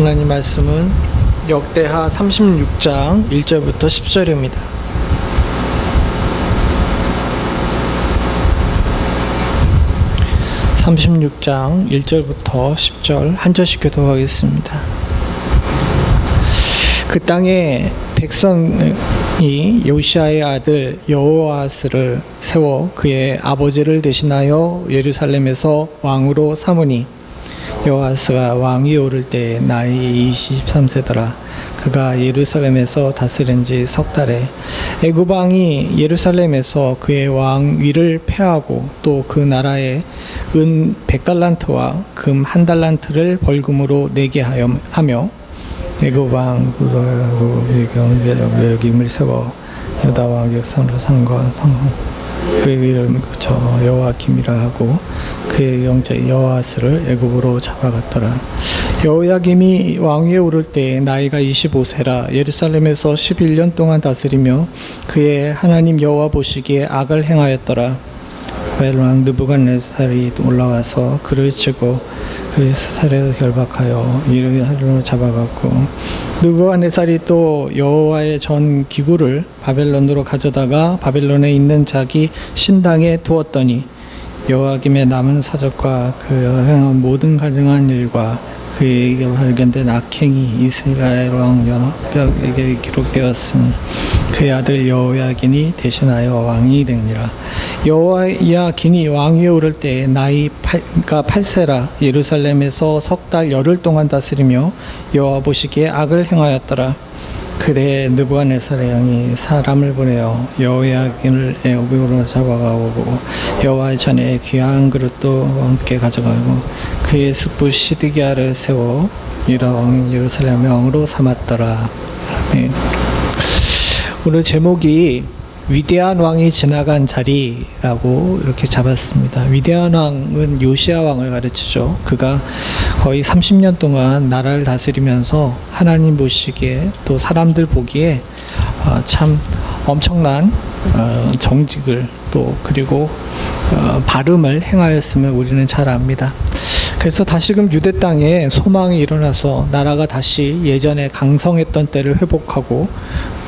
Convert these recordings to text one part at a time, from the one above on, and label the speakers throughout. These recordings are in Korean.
Speaker 1: 하나님 말씀은 역대하 36장 1절부터 10절입니다. (36장) 1절부터 10절 한 절씩 교독하겠습니다. 그 땅에 백성이 요시아의 아들 여호아스를 세워 그의 아버지를 대신하여 예루살렘에서 왕으로 삼으니 여호아스가 왕위 오를 때 나이 23세더라. 그가 예루살렘에서 다스린 지 석 달에 애굽 왕이 예루살렘에서 그의 왕위를 폐하고 또 그 나라에 은 100달란트와 금 1달란트를 벌금으로 내게 하며 애굽 왕 여김을 세워 유다 왕 역사로 상과 그의 이름을 그쳐 여호야김이라 하고 그의 형제 여호아스를 애굽으로 잡아갔더라. 여호야김이 왕위에 오를 때 나이가 25세라. 예루살렘에서 11년 동안 다스리며 그의 하나님 여호와 보시기에 악을 행하였더라. 바벨론 왕 느부갓네살이 올라와서 그를 치고 그의 살에 결박하여 이를 하루로 잡아갔고, 느부갓네살이 또 여호와의 전 기구를 바벨론으로 가져다가 바벨론에 있는 자기 신당에 두었더니 여호야김의 남은 사적과 그 행한 모든 가증한 일과 그에게 발견된 악행이 이스라엘 왕 연합벽에게 기록되었으니 그의 아들 여호야긴이 대신하여 왕이 되니라. 여호야긴이 왕위에 오를 때 나이가 8세라. 예루살렘에서 석 달 열흘 동안 다스리며 여호와 보시기에 악을 행하였더라. 그때 느부갓네살의 왕이 사람을 보내어 여호야긴을 애굽으로 잡아가고 여호와의 전에 귀한 그릇도 함께 가져가고 그의 숙부 시드기야를 세워 유다 왕 예루살렘 왕으로 삼았더라. 아멘. 오늘 제목이 위대한 왕이 지나간 자리라고 이렇게 잡았습니다. 위대한 왕은 요시야 왕을 가르치죠. 그가 거의 30년 동안 나라를 다스리면서 하나님 보시기에 또 사람들 보기에 참 엄청난 정직을 또 그리고 발음을 행하였음을 우리는 잘 압니다. 그래서 다시금 유대 땅에 소망이 일어나서 나라가 다시 예전에 강성했던 때를 회복하고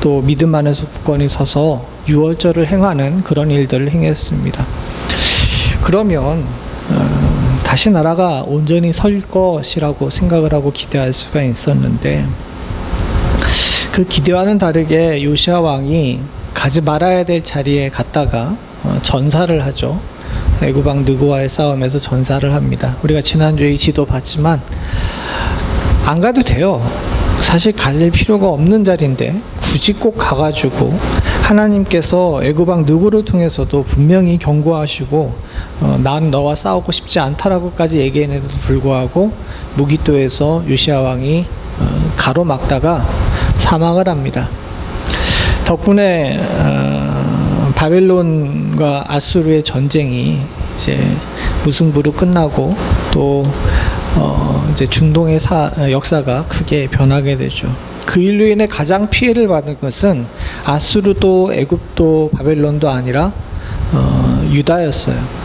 Speaker 1: 또 믿음 안에서 굳건히 서서 유월절을 행하는 그런 일들을 행했습니다. 그러면 다시 나라가 온전히 설 것이라고 생각을 하고 기대할 수가 있었는데, 그 기대와는 다르게 요시야 왕이 가지 말아야 될 자리에 갔다가 전사를 하죠. 애굽 왕 느고와의 싸움에서 전사를 합니다. 우리가 지난주에 이 지도 봤지만 안 가도 돼요. 사실 갈 필요가 없는 자리인데 굳이 꼭 가가지고 하나님께서 애굽 왕 느고를 통해서도 분명히 경고하시고 난 너와 싸우고 싶지 않다라고까지 얘기했는데도 불구하고 무기토에서 요시야 왕이 가로막다가 사망을 합니다. 덕분에 바벨론과 아수르의 전쟁이 이제 무승부로 끝나고 또 이제 중동의 역사가 크게 변하게 되죠. 그 일로 인해 가장 피해를 받은 것은 아수르도 애굽도 바벨론도 아니라 유다였어요.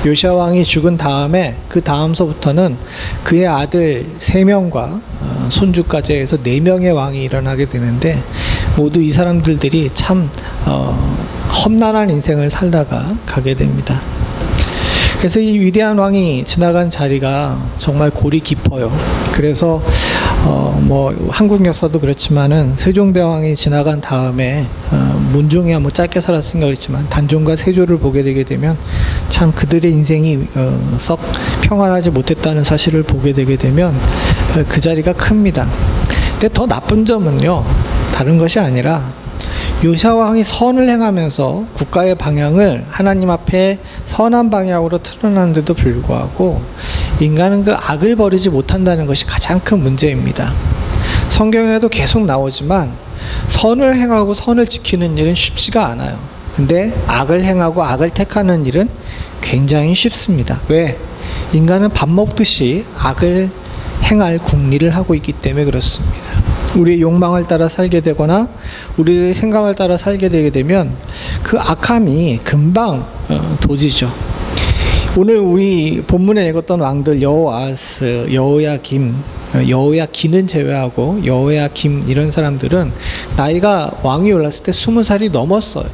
Speaker 1: 요시야 왕이 죽은 다음에 그 다음서부터는 그의 아들 3명과 손주까지 해서 4명의 왕이 일어나게 되는데, 모두 이 사람들이 참 험난한 인생을 살다가 가게 됩니다. 그래서 이 위대한 왕이 지나간 자리가 정말 골이 깊어요. 그래서 뭐 한국 역사도 그렇지만은 세종대왕이 지나간 다음에 문종이야 뭐 짧게 살았으니까 그렇지만 단종과 세조를 보게 되게 되면 참 그들의 인생이 썩 평안하지 못했다는 사실을 보게 되게 되면 그 자리가 큽니다. 근데 더 나쁜 점은요, 다른 것이 아니라 요시야 왕이 선을 행하면서 국가의 방향을 하나님 앞에 선한 방향으로 틀어놨는데도 불구하고 인간은 그 악을 버리지 못한다는 것이 가장 큰 문제입니다. 성경에도 계속 나오지만 선을 행하고 선을 지키는 일은 쉽지가 않아요. 근데 악을 행하고 악을 택하는 일은 굉장히 쉽습니다. 왜? 인간은 밥 먹듯이 악을 행할 궁리를 하고 있기 때문에 그렇습니다. 우리의 욕망을 따라 살게 되거나 우리의 생각을 따라 살게 되게 되면 그 악함이 금방 도지죠. 오늘 우리 본문에 읽었던 왕들 여호아스, 여호야김, 여호야긴은 제외하고 여호야김 이런 사람들은 나이가 왕이 올랐을 때 20살이 넘었어요.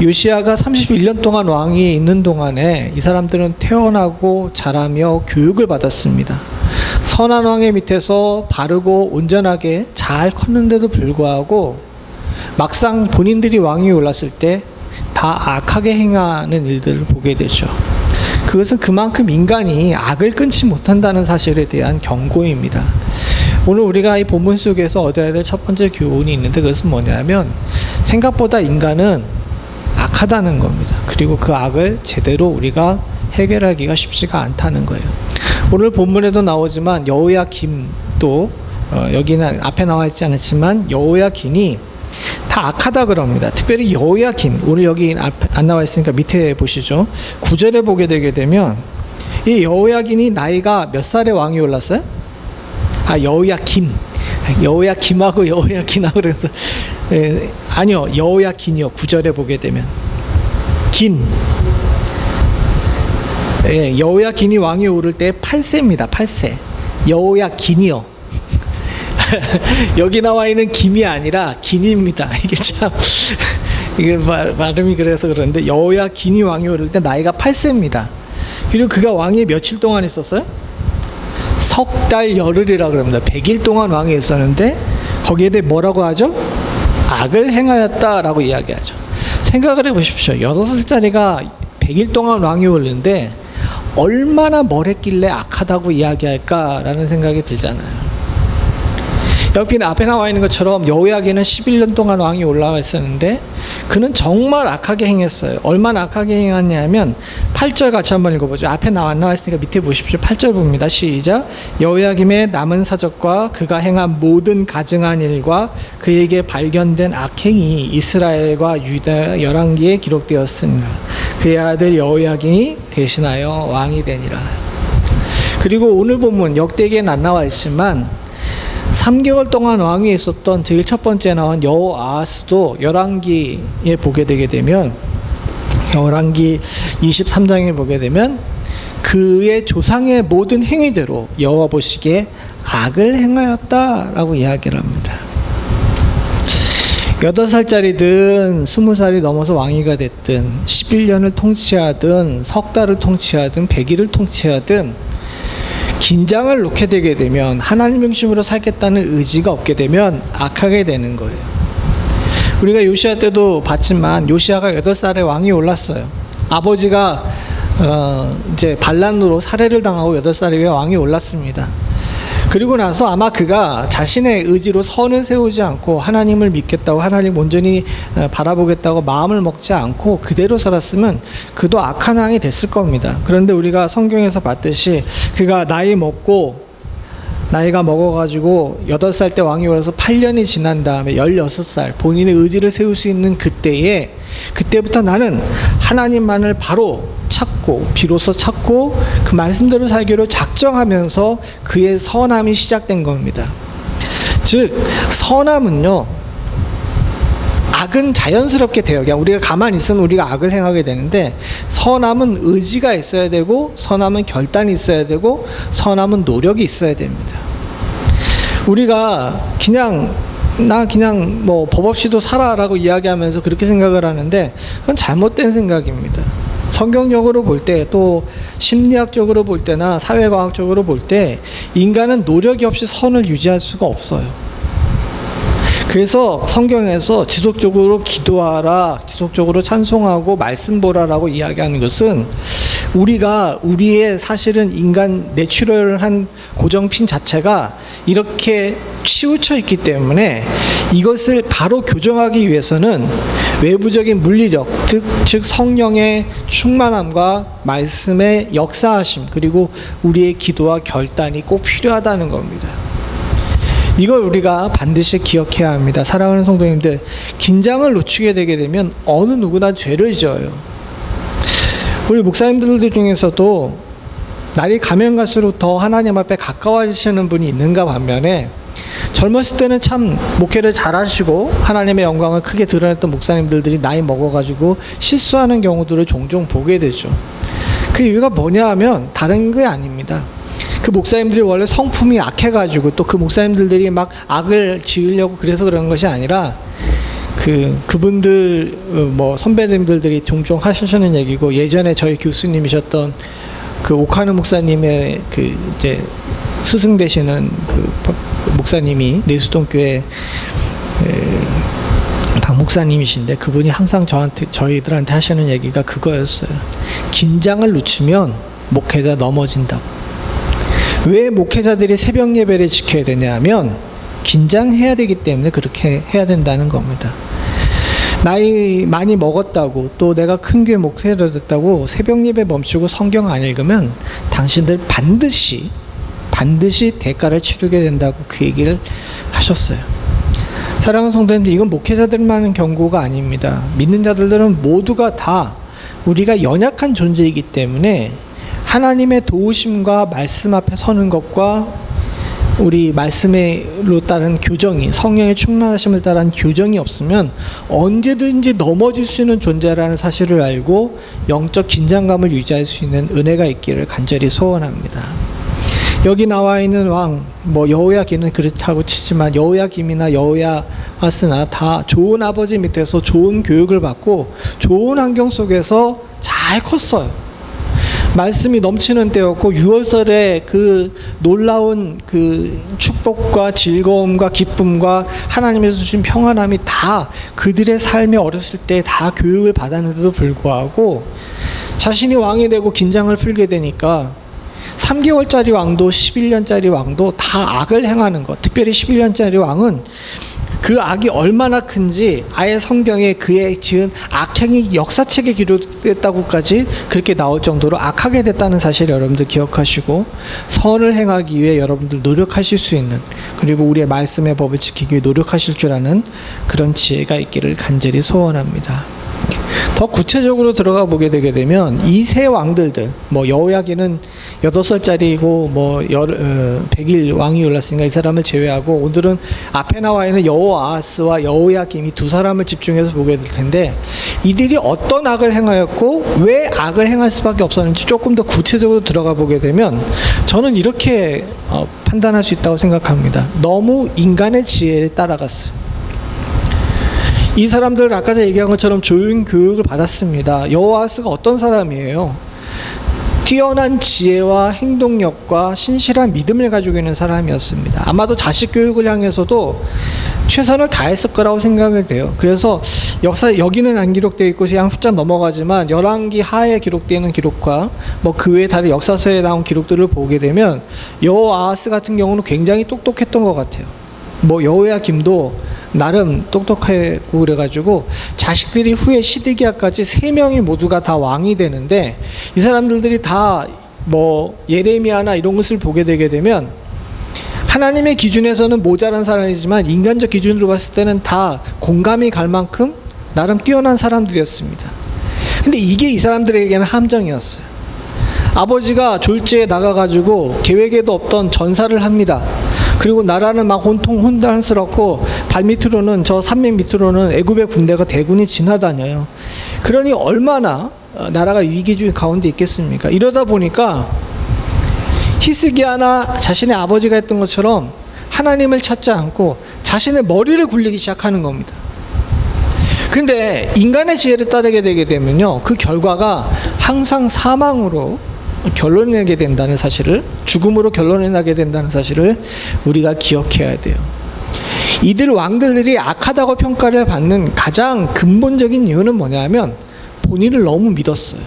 Speaker 1: 요시야가 31년 동안 왕이 있는 동안에 이 사람들은 태어나고 자라며 교육을 받았습니다. 선한 왕의 밑에서 바르고 온전하게 잘 컸는데도 불구하고 막상 본인들이 왕이 올랐을 때 다 악하게 행하는 일들을 보게 되죠. 그것은 그만큼 인간이 악을 끊지 못한다는 사실에 대한 경고입니다. 오늘 우리가 이 본문 속에서 얻어야 될 첫 번째 교훈이 있는데, 그것은 뭐냐면 생각보다 인간은 악하다는 겁니다. 그리고 그 악을 제대로 우리가 해결하기가 쉽지가 않다는 거예요. 오늘 본문에도 나오지만 여호야김도 여기는 앞에 나와 있지 않았지만 여호야긴이 다 악하다 그럽니다. 특별히 여호야긴, 오늘 여기 안 나와 있으니까 밑에 보시죠. 9절에 보게 되게 되면 이 여호야긴이 나이가 몇 살에 왕이 올랐어요? 여호야김하고 여호야긴하고 그래서 아니요, 여호야긴이요. 9절에 보게 되면 여호야긴이 왕이 오를 때 8세입니다. 8세. 여호야긴이요. 여기 나와 있는 김이 아니라 긴입니다. 이게 참 이게 발음이 그래서 그런데 여호야긴이 왕이 오를 때 나이가 8세입니다. 그리고 그가 왕이 며칠 동안 있었어요? 석 달 열흘이라고 합니다. 100일 동안 왕이 있었는데 거기에 대해 뭐라고 하죠? 악을 행하였다라고 이야기하죠. 생각을 해보십시오. 6살짜리가 100일 동안 왕이 오르는데 얼마나 뭘 했길래 악하다고 이야기할까라는 생각이 들잖아요. 여기 앞에 나와 있는 것처럼 여호야긴은 11년 동안 왕이 올라와 있었는데 그는 정말 악하게 행했어요. 얼마나 악하게 행했냐면 8절 같이 한번 읽어보죠. 앞에 안 나와 있으니까 밑에 보십시오. 8절 봅니다. 시작. 여호야김의 남은 사적과 그가 행한 모든 가증한 일과 그에게 발견된 악행이 이스라엘과 유다 열왕기에 기록되었으니라. 그의 아들 여호야긴이 대신하여 왕이 되니라. 그리고 오늘 본문 역대기에는 안 나와 있지만 3개월 동안 왕위에 있었던 제일 첫 번째 나온 여호아하스도 열왕기에 보게 되게 되면 열왕기 23장에 보게 되면 그의 조상의 모든 행위대로 여호와 보시기에 악을 행하였다라고 이야기를 합니다. 8살짜리든 20살이 넘어서 왕위가 됐든 11년을 통치하든 석 달을 통치하든 100일을 통치하든 긴장을 놓게 되게 되면 하나님 중심으로 살겠다는 의지가 없게 되면 악하게 되는 거예요. 우리가 요시야 때도 봤지만 요시야가 8살에 왕이 올랐어요. 아버지가 이제 반란으로 살해를 당하고 8살에 왕이 올랐습니다. 그리고 나서 아마 그가 자신의 의지로 선을 세우지 않고 하나님을 믿겠다고 하나님 온전히 바라보겠다고 마음을 먹지 않고 그대로 살았으면 그도 악한 왕이 됐을 겁니다. 그런데 우리가 성경에서 봤듯이 그가 나이가 먹어가지고 8살 때 왕이 올라서 8년이 지난 다음에 16살 본인의 의지를 세울 수 있는 그때부터 나는 하나님만을 비로소 찾고 그 말씀대로 살기로 작정하면서 그의 선함이 시작된 겁니다. 즉 선함은요, 악은 자연스럽게 돼요. 그냥 우리가 가만히 있으면 우리가 악을 행하게 되는데 선함은 의지가 있어야 되고 선함은 결단이 있어야 되고 선함은 노력이 있어야 됩니다. 우리가 그냥 뭐 법 없이도 살아라고 이야기하면서 그렇게 생각을 하는데 그건 잘못된 생각입니다. 성경적으로 볼 때 또 심리학적으로 볼 때나 사회과학적으로 볼 때 인간은 노력이 없이 선을 유지할 수가 없어요. 그래서 성경에서 지속적으로 기도하라, 지속적으로 찬송하고 말씀 보라라고 이야기하는 것은 우리의 사실은 인간 내추럴한 고정핀 자체가 이렇게 치우쳐 있기 때문에 이것을 바로 교정하기 위해서는 외부적인 물리력, 즉 성령의 충만함과 말씀의 역사하심, 그리고 우리의 기도와 결단이 꼭 필요하다는 겁니다. 이걸 우리가 반드시 기억해야 합니다. 사랑하는 성도님들, 긴장을 놓치게 되게 되면 어느 누구나 죄를 지어요. 우리 목사님들 중에서도 날이 가면 갈수록 더 하나님 앞에 가까워지시는 분이 있는가 반면에 젊었을 때는 참 목회를 잘하시고 하나님의 영광을 크게 드러냈던 목사님들이 나이 먹어가지고 실수하는 경우들을 종종 보게 되죠. 그 이유가 뭐냐 하면 다른 게 아닙니다. 그 목사님들이 원래 성품이 악해가지고 또 그 목사님들이 막 악을 지으려고 그래서 그런 것이 아니라 그분들 뭐 선배님들이 종종 하시는 얘기고, 예전에 저희 교수님이셨던 그 오카노 목사님의 그 이제 스승 되시는 그 목사님이 내수동교회 박 목사님이신데, 그분이 항상 저희들한테 하시는 얘기가 그거였어요. 긴장을 늦추면 목회자 넘어진다고. 왜 목회자들이 새벽 예배를 지켜야 되냐면 긴장해야 되기 때문에 그렇게 해야 된다는 겁니다. 나이 많이 먹었다고, 또 내가 큰 교회 목회자 됐다고 새벽 예배 멈추고 성경 안 읽으면 당신들 반드시 대가를 치르게 된다고 그 얘기를 하셨어요. 사랑하는 성도님들, 이건 목회자들만 하는 경고가 아닙니다. 믿는 자들은 모두가 다 우리가 연약한 존재이기 때문에 하나님의 도우심과 말씀 앞에 서는 것과 우리 말씀으로 따른 교정이, 성령의 충만하심을 따른 교정이 없으면 언제든지 넘어질 수 있는 존재라는 사실을 알고 영적 긴장감을 유지할 수 있는 은혜가 있기를 간절히 소원합니다. 여기 나와 있는 왕, 뭐 여호야김은 그렇다고 치지만 여호야김이나 여호야하스나 다 좋은 아버지 밑에서 좋은 교육을 받고 좋은 환경 속에서 잘 컸어요. 말씀이 넘치는 때였고, 유월절에 그 놀라운 그 축복과 즐거움과 기쁨과 하나님에서 주신 평안함이 다 그들의 삶에 어렸을 때 다 교육을 받았는데도 불구하고 자신이 왕이 되고 긴장을 풀게 되니까 3개월짜리 왕도 11년짜리 왕도 다 악을 행하는 것. 특별히 11년짜리 왕은 그 악이 얼마나 큰지 아예 성경에 그의 지은 악행이 역사책에 기록됐다고까지 그렇게 나올 정도로 악하게 됐다는 사실 여러분들 기억하시고, 선을 행하기 위해 여러분들 노력하실 수 있는, 그리고 우리의 말씀의 법을 지키기 위해 노력하실 줄 아는 그런 지혜가 있기를 간절히 소원합니다. 더 구체적으로 들어가 보게 되게 되면 이 세 왕들들, 뭐 여호야기는 8살짜리고 뭐 100일 왕이 올랐으니까 이 사람을 제외하고, 오늘은 앞에 나와 있는 여호아하스와 여호야김이 두 사람을 집중해서 보게 될 텐데, 이들이 어떤 악을 행하였고 왜 악을 행할 수밖에 없었는지 조금 더 구체적으로 들어가 보게 되면 저는 이렇게 판단할 수 있다고 생각합니다. 너무 인간의 지혜를 따라갔어요. 이 사람들 아까 제가 얘기한 것처럼 좋은 교육을 받았습니다. 여호아하스가 어떤 사람이에요? 뛰어난 지혜와 행동력과 신실한 믿음을 가지고 있는 사람이었습니다. 아마도 자식 교육을 향해서도 최선을 다했을 거라고 생각이 돼요. 그래서 역사 여기는 안 기록되어 있고 그냥 숫자 넘어가지만 열왕기 하에 기록되는 기록과 뭐 그 외에 다른 역사서에 나온 기록들을 보게 되면 여호아하스 같은 경우는 굉장히 똑똑했던 것 같아요. 뭐 여호야김도 나름 똑똑하고 그래가지고 자식들이 후에 시드기야까지 3명이 모두가 다 왕이 되는데, 이 사람들이 다 뭐 예레미야나 이런 것을 보게 되게 되면 하나님의 기준에서는 모자란 사람이지만 인간적 기준으로 봤을 때는 다 공감이 갈 만큼 나름 뛰어난 사람들이었습니다. 근데 이게 이 사람들에게는 함정이었어요. 아버지가 졸지에 나가가지고 계획에도 없던 전사를 합니다. 그리고 나라는 막 혼돈스럽고 발밑으로는, 저 산맥 밑으로는 애굽의 군대가 대군이 지나다녀요. 그러니 얼마나 나라가 위기 가운데 있겠습니까? 이러다 보니까 히스기야나 자신의 아버지가 했던 것처럼 하나님을 찾지 않고 자신의 머리를 굴리기 시작하는 겁니다. 근데 인간의 지혜를 따르게 되게 되면요, 그 결과가 항상 사망으로 결론내게 된다는 사실을, 죽음으로 결론이 나게 된다는 사실을 우리가 기억해야 돼요. 이들 왕들이 악하다고 평가를 받는 가장 근본적인 이유는 뭐냐면 본인을 너무 믿었어요.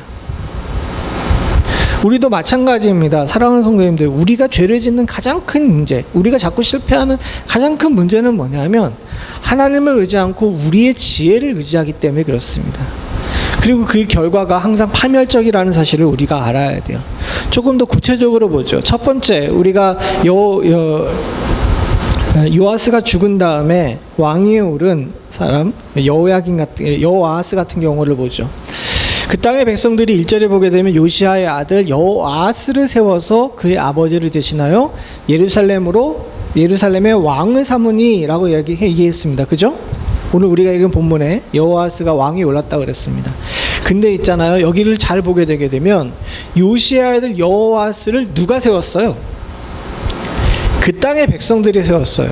Speaker 1: 우리도 마찬가지입니다. 사랑하는 성도님들, 우리가 죄를 짓는 가장 큰 문제, 우리가 자꾸 실패하는 가장 큰 문제는 뭐냐면 하나님을 의지 않고 우리의 지혜를 의지하기 때문에 그렇습니다. 그리고 그 결과가 항상 파멸적이라는 사실을 우리가 알아야 돼요. 조금 더 구체적으로 보죠. 첫 번째, 우리가 요아스가 죽은 다음에 왕위에 오른 사람 여호아하스 같은 경우를 보죠. 그 땅의 백성들이 1절에 보게 되면 요시아의 아들 여호아하스를 세워서 그의 아버지를 대신하여 예루살렘의 왕을 삼으니라고 얘기했습니다. 그죠? 오늘 우리가 읽은 본문에 여호아하스가 왕이 올랐다고 그랬습니다. 근데 있잖아요, 여기를 잘 보게 되게 되면 요시아의 아들 여호아하스를 누가 세웠어요? 그 땅의 백성들이 세웠어요.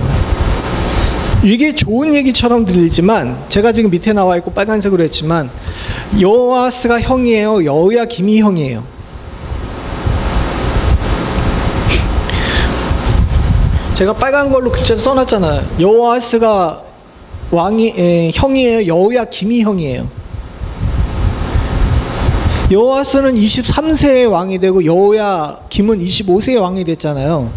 Speaker 1: 이게 좋은 얘기처럼 들리지만 제가 지금 밑에 나와 있고 빨간색으로 했지만 여호아스가 형이에요, 여호야김이 형이에요? 제가 빨간 걸로 글자를 써놨잖아요. 여호아스가 형이에요, 여호야김이 형이에요? 여호아스는 23세의 왕이 되고 여호야김은 25세의 왕이 됐잖아요.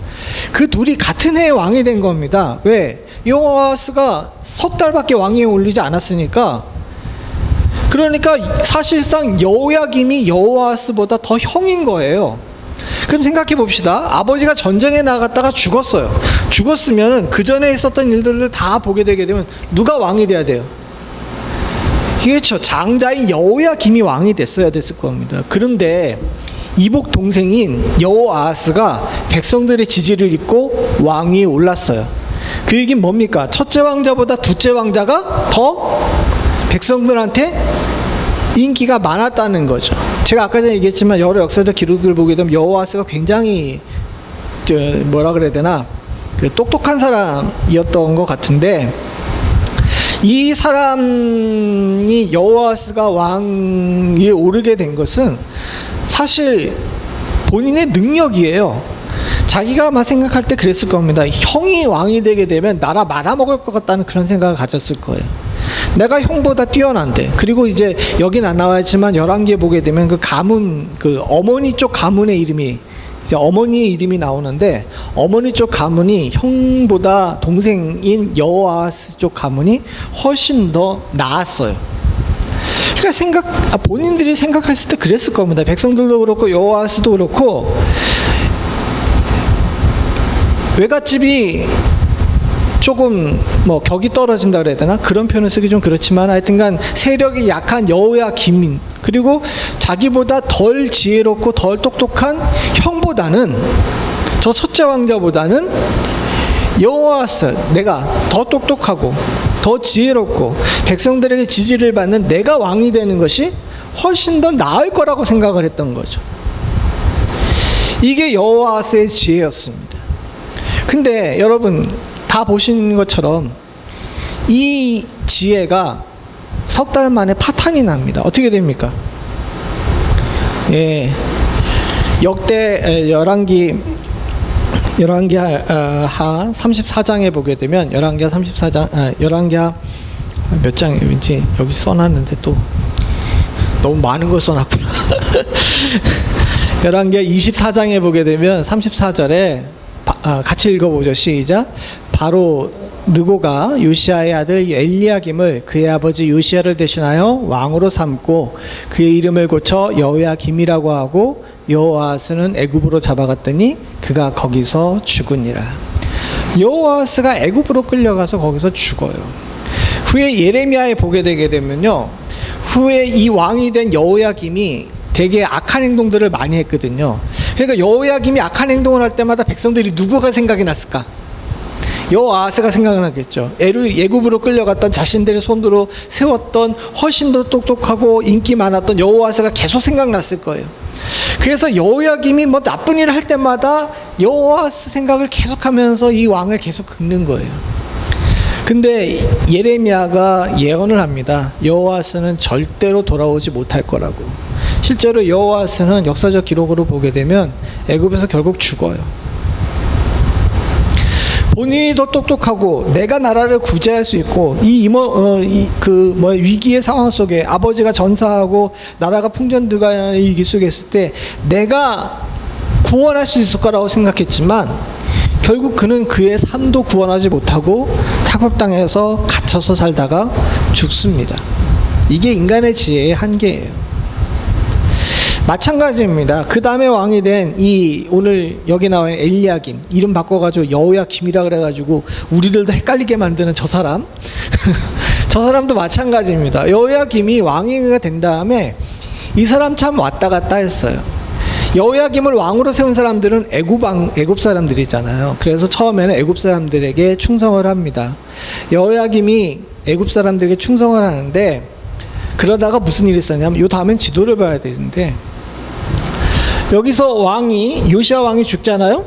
Speaker 1: 그 둘이 같은 해에 왕이 된 겁니다. 왜? 여호아스가 석 달밖에 왕위에 올리지 않았으니까. 그러니까 사실상 여호야김이 여호아스보다 더 형인 거예요. 그럼 생각해 봅시다. 아버지가 전쟁에 나갔다가 죽었어요. 죽었으면 그 전에 있었던 일들을 다 보게 되게 되면 누가 왕이 돼야 돼요? 그렇죠. 장자인 여호야김이 왕이 됐어야 됐을 겁니다. 그런데 이복 동생인 여호아스가 백성들의 지지를 입고 왕위에 올랐어요. 그 얘기는 뭡니까? 첫째 왕자보다 둘째 왕자가 더 백성들한테 인기가 많았다는 거죠. 제가 아까 전에 얘기했지만 여러 역사적 기록을 보게 되면 여호아스가 굉장히 뭐라 그래야 되나, 똑똑한 사람이었던 것 같은데, 이 사람이 여호아스가 왕위에 오르게 된 것은 사실 본인의 능력이에요. 자기가 아마 생각할 때 그랬을 겁니다. 형이 왕이 되게 되면 나라 말아먹을 것 같다는 그런 생각을 가졌을 거예요. 내가 형보다 뛰어난데. 그리고 이제 여긴 안 나와있지만 열왕기에 보게 되면 그 가문, 그 어머니 쪽 가문의 이름이, 이제 어머니의 이름이 나오는데, 어머니 쪽 가문이 형보다 동생인 여호아스 쪽 가문이 훨씬 더 나았어요. 그러니까 본인들이 생각했을 때 그랬을 겁니다. 백성들도 그렇고 여호아스도 그렇고, 외갓집이 조금 격이 떨어진다 그래야 되나? 그런 표현을 쓰기 좀 그렇지만 하여튼간 세력이 약한 여호야김, 그리고 자기보다 덜 지혜롭고 덜 똑똑한 형보다는, 저 첫째 왕자보다는 여호아스, 내가 더 똑똑하고 더 지혜롭고 백성들에게 지지를 받는 내가 왕이 되는 것이 훨씬 더 나을 거라고 생각을 했던 거죠. 이게 여호아스의 지혜였습니다. 근데 여러분 다 보신 것처럼 이 지혜가 석 달 만에 파탄이 납니다. 어떻게 됩니까? 역대 열왕기 하 34장에 보게 되면, 열왕기하 34장, 열왕기하 몇 장인지 여기 써놨는데 또 너무 많은 걸 써놨구나. 열왕기하 24장에 보게 되면 34절에 같이 읽어보죠. 시작. 바로 느고가 요시아의 아들 엘리야김을 그의 아버지 요시아를 대신하여 왕으로 삼고 그의 이름을 고쳐 여호야김이라고 하고 여호아스는 애굽으로 잡아갔더니 그가 거기서 죽으니라. 여호아스가 애굽으로 끌려가서 거기서 죽어요. 후에 예레미야에 보게 되게 되면요, 후에 이 왕이 된 여호야김이 되게 악한 행동들을 많이 했거든요. 그러니까 여호야김이 악한 행동을 할 때마다 백성들이 누구가 생각이 났을까? 여호아스가 생각나겠죠. 애굽으로 끌려갔던, 자신들의 손으로 세웠던, 훨씬 더 똑똑하고 인기 많았던 여호아스가 계속 생각났을 거예요. 그래서 여호야김이 나쁜 일을 할 때마다 여호아스 생각을 계속하면서 이 왕을 계속 긁는 거예요. 근데 예레미야가 예언을 합니다. 여호아스는 절대로 돌아오지 못할 거라고. 실제로 여호아스는 역사적 기록으로 보게 되면 애굽에서 결국 죽어요. 본인이 더 똑똑하고 내가 나라를 구제할 수 있고 위기의 상황 속에 아버지가 전사하고 나라가 풍전등화의 위기 속에 있을 때 내가 구원할 수 있을 거라고 생각했지만 결국 그는 그의 삶도 구원하지 못하고 타국 땅에서 갇혀서 살다가 죽습니다. 이게 인간의 지혜의 한계예요. 마찬가지입니다. 그 다음에 왕이 된 이 오늘 여기 나와 있는 엘리야김, 이름 바꿔가지고 여호야김이라 그래가지고 우리들도 헷갈리게 만드는 저 사람 저 사람도 마찬가지입니다. 여호야김이 왕위가 된 다음에 이 사람 참 왔다 갔다 했어요. 여호야김을 왕으로 세운 사람들은 애굽 사람들이잖아요. 그래서 처음에는 애굽 사람들에게 충성을 합니다. 여호야김이 애굽 사람들에게 충성을 하는데, 그러다가 무슨 일이 있었냐면, 요 다음엔 지도를 봐야 되는데, 여기서 요시야 왕이 죽잖아요.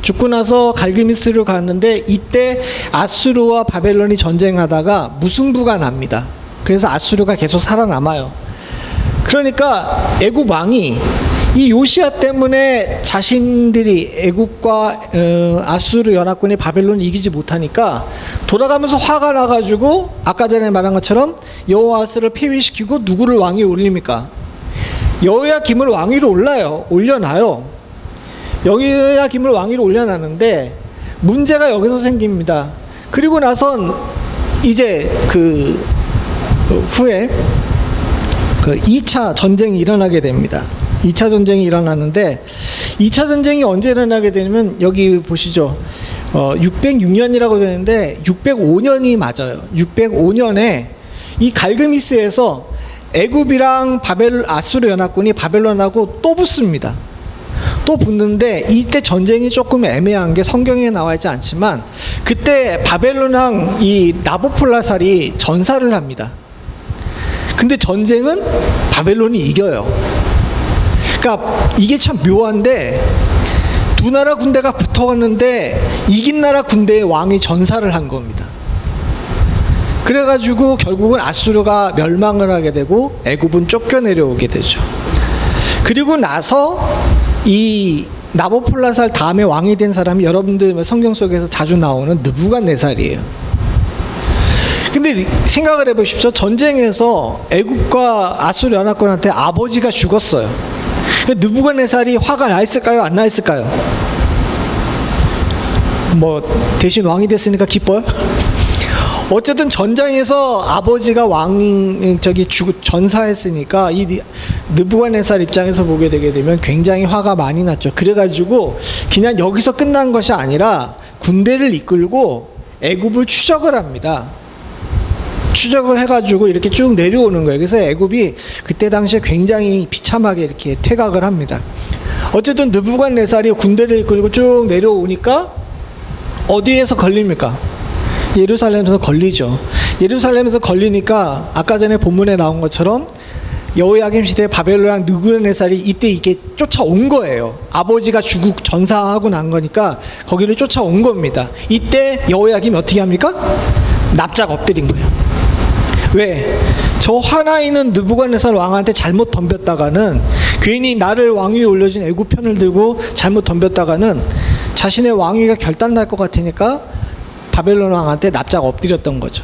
Speaker 1: 죽고 나서 갈그미스로 갔는데 이때 아수르와 바벨론이 전쟁하다가 무승부가 납니다. 그래서 아수르가 계속 살아남아요. 그러니까 애굽 왕이 이 요시야 때문에 자신들이 애굽과 아수르 연합군이 바벨론을 이기지 못하니까 돌아가면서 화가 나가지고 아까 전에 말한 것처럼 여호아스를 폐위시키고 누구를 왕위에 올립니까? 여호야김을 왕위로 올려놔요. 여호야김을 왕위로 올려놨는데 문제가 여기서 생깁니다. 그리고 나선 이제 그 후에 그 2차 전쟁이 일어나게 됩니다. 2차 전쟁이 일어났는데 2차 전쟁이 언제 일어나게 되냐면 여기 보시죠. 606년이라고 되는데 605년이 맞아요. 605년에 이 갈그미스에서 애굽이랑 아수르 연합군이 바벨론하고 또 붙습니다. 또 붙는데 이때 전쟁이 조금 애매한 게 성경에 나와 있지 않지만 그때 바벨론랑 이 나보폴라살이 전사를 합니다. 근데 전쟁은 바벨론이 이겨요. 그러니까 이게 참 묘한데 두 나라 군대가 붙어갔는데 이긴 나라 군대의 왕이 전사를 한 겁니다. 그래가지고 결국은 아수르가 멸망을 하게 되고 애굽은 쫓겨내려오게 되죠. 그리고 나서 이 나보폴라살 다음에 왕이 된 사람이 여러분들 성경 속에서 자주 나오는 느부갓네살이에요. 근데 생각을 해보십시오. 전쟁에서 애굽과 아수르 연합군한테 아버지가 죽었어요. 느부갓네살이 화가 나 있을까요? 안 나 있을까요? 뭐 대신 왕이 됐으니까 기뻐요? 어쨌든 전장에서 아버지가 전사했으니까 이 느부갓네살 입장에서 보게 되게 되면 굉장히 화가 많이 났죠. 그래가지고 그냥 여기서 끝난 것이 아니라 군대를 이끌고 애굽을 추적을 합니다. 추적을 해가지고 이렇게 쭉 내려오는 거예요. 그래서 애굽이 그때 당시에 굉장히 비참하게 이렇게 퇴각을 합니다. 어쨌든 느부갓네살이 군대를 이끌고 쭉 내려오니까 어디에서 걸립니까? 예루살렘에서 걸리죠. 예루살렘에서 걸리니까 아까 전에 본문에 나온 것처럼 여호야김 시대에 바벨론랑 느부갓네살이 이때 이게 쫓아온 거예요. 아버지가 전사하고 난 거니까 거기를 쫓아온 겁니다. 이때 여호야김이 어떻게 합니까? 납작 엎드린 거예요. 왜? 저 하나 있는 느부갓네살 왕한테 잘못 덤볐다가는 괜히 나를 왕위에 올려준 애굽 편을 들고 잘못 덤볐다가는 자신의 왕위가 결단날 것 같으니까 바벨론 왕한테 납작 엎드렸던 거죠.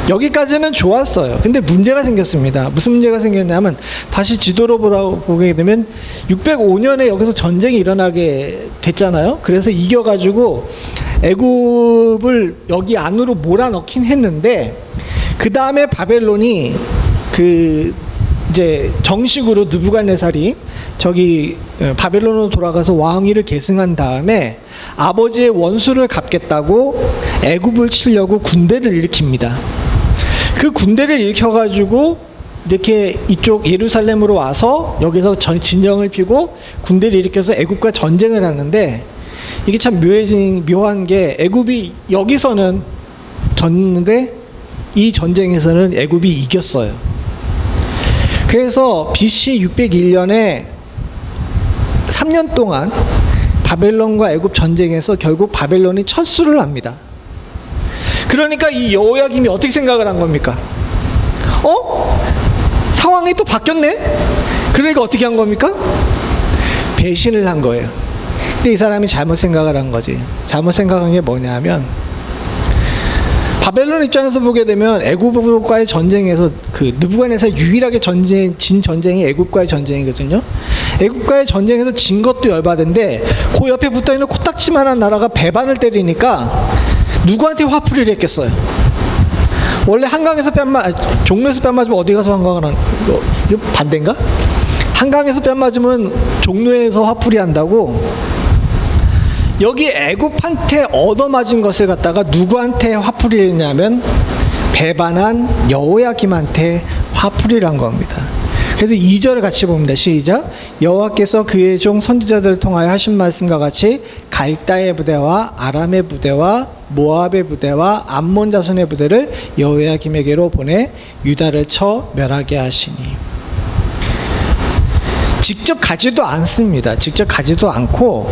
Speaker 1: 여기까지는 좋았어요. 근데 문제가 생겼습니다. 무슨 문제가 생겼냐면 다시 지도로 보게 되면 605년에 여기서 전쟁이 일어나게 됐잖아요. 그래서 이겨가지고 애굽을 여기 안으로 몰아넣긴 했는데 그 다음에 바벨론이 이제 정식으로 느부갓네살이 바벨론으로 돌아가서 왕위를 계승한 다음에 아버지의 원수를 갚겠다고 애굽을 치려고 군대를 일으킵니다. 그 군대를 일으켜가지고 이렇게 이쪽 예루살렘으로 와서 여기서 진영을 피고 군대를 일으켜서 애굽과 전쟁을 하는데 이게 참 묘한 게 애굽이 여기서는 졌는데 이 전쟁에서는 애굽이 이겼어요. 그래서 BC 601년에 3년 동안 바벨론과 애굽 전쟁에서 결국 바벨론이 철수를 합니다. 그러니까 이 여호야김이 어떻게 생각을 한 겁니까? 상황이 또 바뀌었네? 그러니까 어떻게 한 겁니까? 배신을 한 거예요. 근데 이 사람이 잘못 생각을 한 거지. 잘못 생각한 게 뭐냐면 바벨론 입장에서 보게 되면 애굽과의 전쟁에서 그 느부갓네살 유일하게 진 전쟁이 애굽과의 전쟁이거든요. 애굽과의 전쟁에서 진 것도 열받은데 그 옆에 붙어있는 코딱지만한 나라가 배반을 때리니까 누구한테 화풀이를 했겠어요? 원래 한강에서 종로에서 뺨 맞으면 어디 가서 한강을 하는 이거 반대인가? 한강에서 뺨 맞으면 종로에서 화풀이 한다고. 여기 애굽한테 얻어맞은 것을 갖다가 누구한테 화풀이를 했냐면 배반한 여호야김한테 화풀이를 한 겁니다. 그래서 2절을 같이 봅니다. 시작. 여호와께서 그의 종 선지자들을 통하여 하신 말씀과 같이 갈다의 부대와 아람의 부대와 모압의 부대와 암몬 자손의 부대를 여호야김에게로 보내 유다를 쳐 멸하게 하시니. 직접 가지도 않습니다. 직접 가지도 않고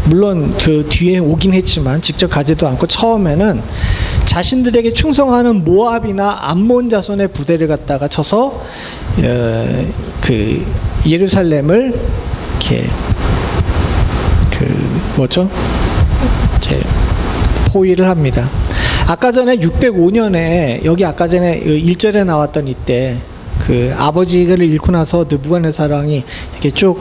Speaker 1: 물론 그 뒤에 오긴 했지만 직접 가지도 않고 처음에는 자신들에게 충성하는 모압이나 암몬 자손의 부대를 갖다가 쳐서 그 예루살렘을 이렇게 포위를 합니다. 아까 전에 605년에 여기 아까 전에 1절에 나왔던 이때 그 아버지를 잃고 나서 느부갓네살 왕이 이렇게 쭉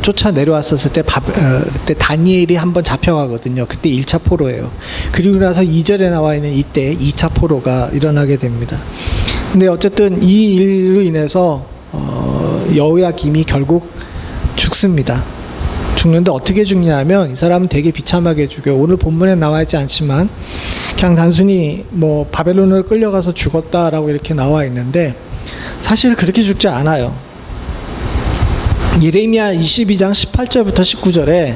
Speaker 1: 쫓아 내려왔었을 때 그때 다니엘이 한번 잡혀가거든요. 그때 1차 포로예요. 그리고 나서 2절에 나와 있는 이때 2차 포로가 일어나게 됩니다. 근데 어쨌든 이 일로 인해서 여호야김이 결국 죽습니다. 죽는데 어떻게 죽냐면 이 사람은 되게 비참하게 죽어요. 오늘 본문에 나와 있지 않지만 그냥 단순히 뭐 바벨론을 끌려가서 죽었다라고 이렇게 나와 있는데 사실 그렇게 죽지 않아요. 예레미야 22장 18절부터 19절에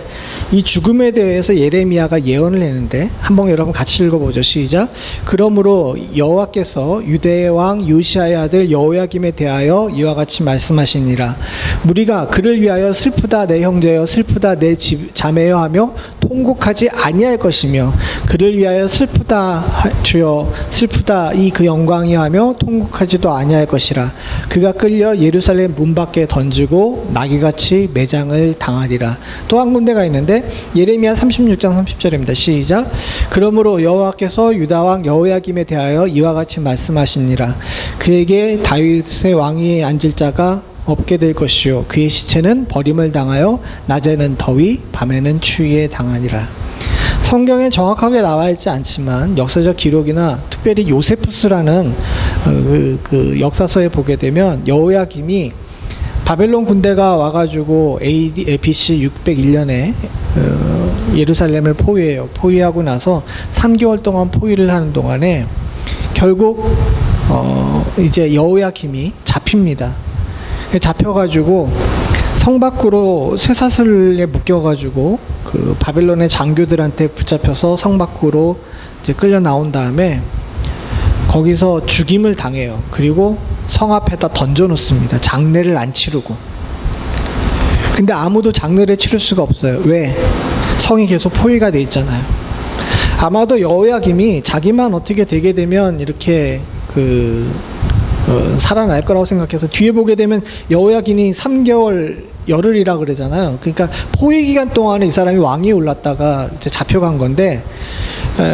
Speaker 1: 이 죽음에 대해서 예레미야가 예언을 했는데 한번 여러분 같이 읽어보죠. 시작. 그러므로 여호와께서 유대의 왕 요시야의 아들 여호야김에 대하여 이와 같이 말씀하시니라. 무리가 그를 위하여 슬프다 내 형제여 슬프다 내 자매여 하며 통곡하지 아니할 것이며 그를 위하여 슬프다 주여 슬프다 이 그 영광이 하며 통곡하지도 아니할 것이라. 그가 끌려 예루살렘 문 밖에 던지고 나귀같이 매장을 당하리라. 또 한 군데가 있는데 예레미야 36장 30절입니다. 시작. 그러므로 여호와께서 유다 왕 여호야김에 대하여 이와 같이 말씀하시니라. 그에게 다윗의 왕위에 앉을 자가 없게 될 것이요 그의 시체는 버림을 당하여 낮에는 더위 밤에는 추위에 당하니라. 성경에 정확하게 나와 있지 않지만 역사적 기록이나 특별히 요세푸스라는 그 역사서에 보게 되면 여호야김이 바벨론 군대가 와가지고 BC 601년에 예루살렘을 포위해요. 포위하고 나서 3개월 동안 포위를 하는 동안에 결국 이제 여호야김이 잡힙니다. 잡혀가지고 성 밖으로 쇠사슬에 묶여가지고 그 바벨론의 장교들한테 붙잡혀서 성 밖으로 이제 끌려 나온 다음에 거기서 죽임을 당해요. 그리고 성 앞에다 던져놓습니다. 장례를 안 치르고. 근데 아무도 장례를 치를 수가 없어요. 왜? 성이 계속 포위가 돼 있잖아요. 아마도 여호야김이 자기만 어떻게 되게 되면 이렇게 살아날 거라고 생각해서 뒤에 보게 되면 여호야김이 3개월 열흘이라 그러잖아요. 그러니까 포위 기간 동안에 이 사람이 왕위에 올랐다가 이제 잡혀간 건데,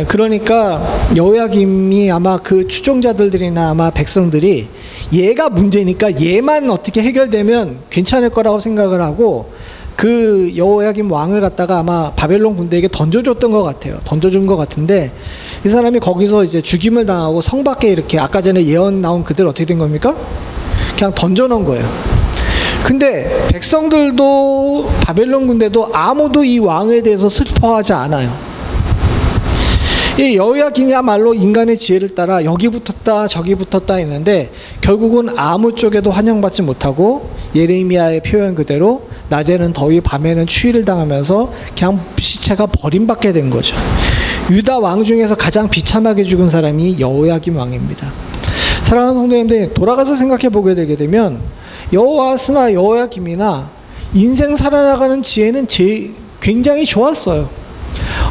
Speaker 1: 그러니까 여호야김이 아마 그 추종자들이나 아마 백성들이 얘가 문제니까 얘만 어떻게 해결되면 괜찮을 거라고 생각을 하고 그 여호야김 왕을 갖다가 아마 바벨론 군대에게 던져줬던 것 같아요. 던져준 것 같은데 이 사람이 거기서 이제 죽임을 당하고 성 밖에 이렇게 아까 전에 예언 나온 그대로 어떻게 된 겁니까? 그냥 던져놓은 거예요. 근데 백성들도 바벨론 군대도 아무도 이 왕에 대해서 슬퍼하지 않아요. 이 여호야김이야말로 인간의 지혜를 따라 여기 붙었다 저기 붙었다 했는데 결국은 아무 쪽에도 환영받지 못하고 예레미야의 표현 그대로 낮에는 더위 밤에는 추위를 당하면서 그냥 시체가 버림받게 된 거죠. 유다 왕 중에서 가장 비참하게 죽은 사람이 여호야김 왕입니다. 사랑하는 성도님들, 돌아가서 생각해 보게 되게 되면 여호아스나 여호야김이나 인생 살아나가는 지혜는 굉장히 좋았어요.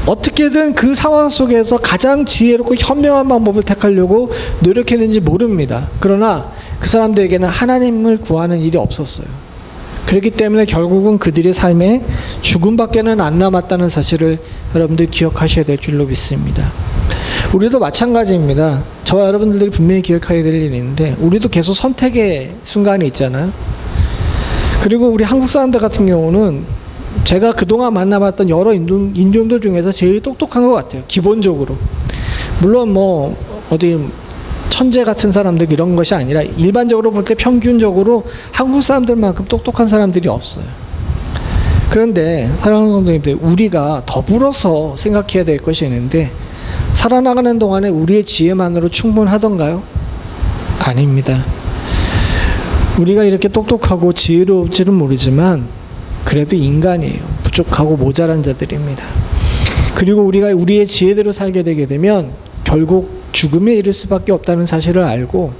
Speaker 1: 어떻게든 그 상황 속에서 가장 지혜롭고 현명한 방법을 택하려고 노력했는지 모릅니다. 그러나 그 사람들에게는 하나님을 구하는 일이 없었어요. 그렇기 때문에 결국은 그들의 삶에 죽음밖에는 안 남았다는 사실을 여러분들 기억하셔야 될 줄로 믿습니다. 우리도 마찬가지입니다. 저와 여러분들이 분명히 기억해야 될 일이 있는데 우리도 계속 선택의 순간이 있잖아요. 그리고 우리 한국 사람들 같은 경우는 제가 그동안 만나봤던 여러 인종들 중에서 제일 똑똑한 것 같아요. 기본적으로. 물론 뭐 어디 천재 같은 사람들 이런 것이 아니라 일반적으로 볼 때 평균적으로 한국 사람들만큼 똑똑한 사람들이 없어요. 그런데 사랑하는 성도님들, 우리가 더불어서 생각해야 될 것이 있는데 살아나가는 동안에 우리의 지혜만으로 충분하던가요? 아닙니다. 우리가 이렇게 똑똑하고 지혜로울지는 모르지만 그래도 인간이에요. 부족하고 모자란 자들입니다. 그리고 우리가 우리의 지혜대로 살게 되게 되면 결국 죽음에 이를 수밖에 없다는 사실을 알고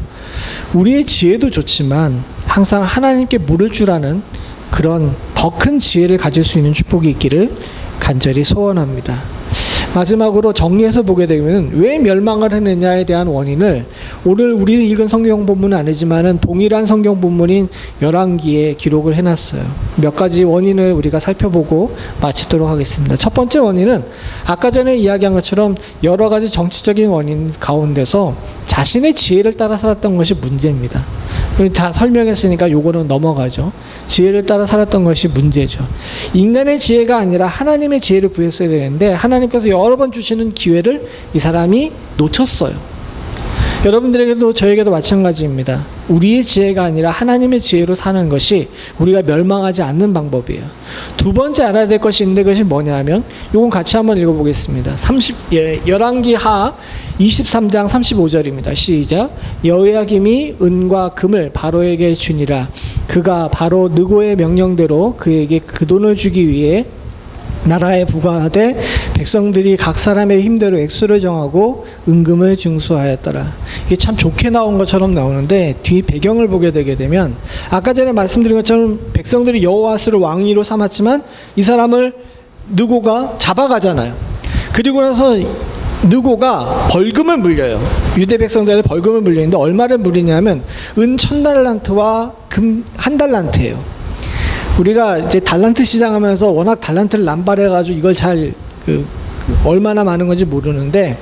Speaker 1: 우리의 지혜도 좋지만
Speaker 2: 항상 하나님께 물을 줄 아는 그런 더 큰 지혜를 가질 수 있는 축복이 있기를 간절히 소원합니다. 마지막으로 정리해서 보게 되면 왜 멸망을 했느냐에 대한 원인을 오늘 우리 읽은 성경 본문은 아니지만은 동일한 성경 본문인 열왕기에 기록을 해놨어요. 몇 가지 원인을 우리가 살펴보고 마치도록 하겠습니다. 첫 번째 원인은 아까 전에 이야기한 것처럼 여러 가지 정치적인 원인 가운데서 자신의 지혜를 따라 살았던 것이 문제입니다. 다 설명했으니까 요거는 넘어가죠. 지혜를 따라 살았던 것이 문제죠. 인간의 지혜가 아니라 하나님의 지혜를 구했어야 되는데 하나님께서 여러 번 주시는 기회를 이 사람이 놓쳤어요. 여러분들에게도 저에게도 마찬가지입니다. 우리의 지혜가 아니라 하나님의 지혜로 사는 것이 우리가 멸망하지 않는 방법이에요. 두 번째 알아야 될 것이 있는데 그것이 뭐냐 하면 이건 같이 한번 읽어보겠습니다. 열왕기하 23장 35절입니다. 시작. 여호야김이 은과 금을 바로에게 주니라. 그가 바로 느고의 명령대로 그에게 그 돈을 주기 위해 나라에 부과하되 백성들이 각 사람의 힘대로 액수를 정하고 은금을 징수하였더라. 이게 참 좋게 나온 것처럼 나오는데 뒤 배경을 보게 되게 되면 아까 전에 말씀드린 것처럼 백성들이 여호와스를 왕위로 삼았지만 이 사람을 느고가 잡아가잖아요. 그리고 나서 느고가 벌금을 물려요. 유대 백성들한테 벌금을 물리는데 얼마를 물리냐면 은 1000달란트와 금 1달란트예요. 우리가 이제 달란트 시장하면서 워낙 달란트를 남발해가지고 이걸 잘 얼마나 많은 건지 모르는데